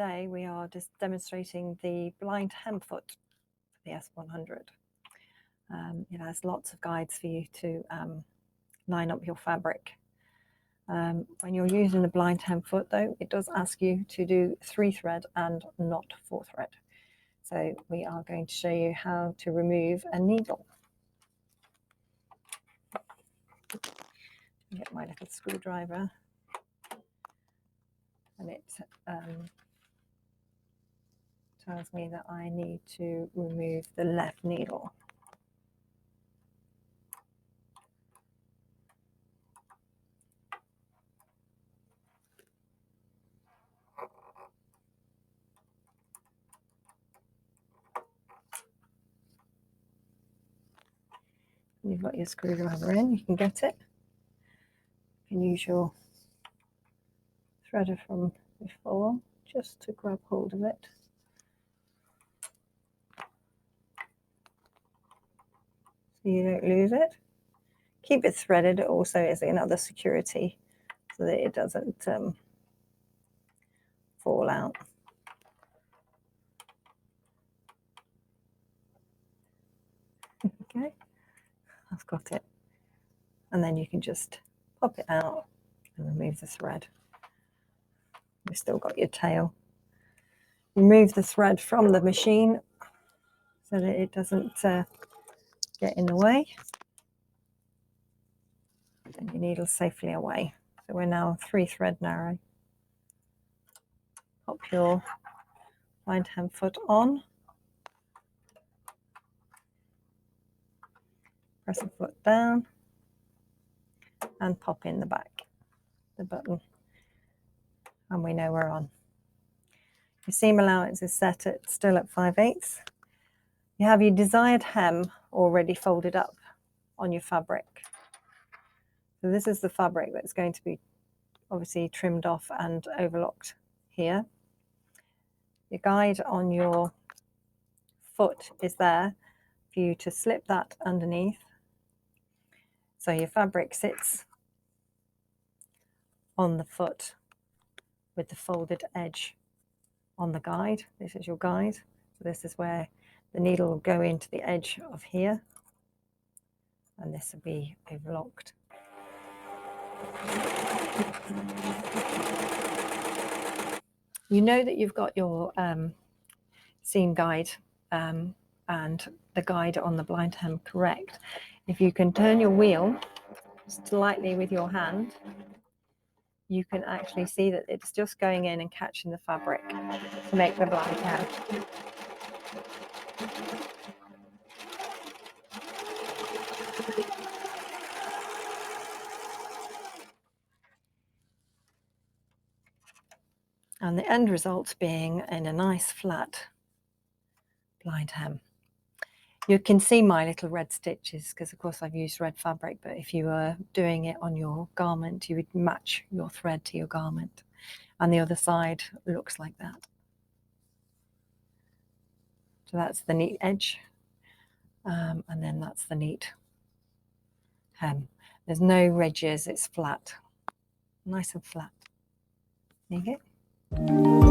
today we are just demonstrating the blind hem foot for the S100. It has lots of guides for you to line up your fabric. When you're using the blind hem foot though, it does ask you to do 3 thread and not 4 thread. So we are going to show you how to remove a needle. Get my little screwdriver, and it tells me that I need to remove the left needle. You've got your screwdriver in, you can get it. You can use your threader from before just to grab hold of it. So you don't lose it. Keep it threaded also as another security so that it doesn't fall out. Okay, I've got it. And then you can just pop it out and remove the thread. You've still got your tail. Remove the thread from the machine so that it doesn't get in the way. And your needle's safely away. So we're now 3 thread narrow. Pop your blind hem foot on. Press the foot down and pop in the back, the button, and we know we're on. Your seam allowance is set at still at 5/8. You have your desired hem already folded up on your fabric. So this is the fabric that's going to be obviously trimmed off and overlocked here. Your guide on your foot is there for you to slip that underneath. So your fabric sits on the foot with the folded edge on the guide. This is your guide. So this is where the needle will go into the edge of here, and this will be overlocked. You know that you've got your seam guide and the guide on the blind hem correct if you can turn your wheel slightly with your hand. You can actually see that it's just going in and catching the fabric to make the blind hem. And the end result being in a nice flat blind hem. You can see my little red stitches because of course I've used red fabric, but if you were doing it on your garment you would match your thread to your garment, and the other side looks like that. So that's the neat edge, and then that's the neat hem. There's no ridges, it's flat, nice and flat. There you go.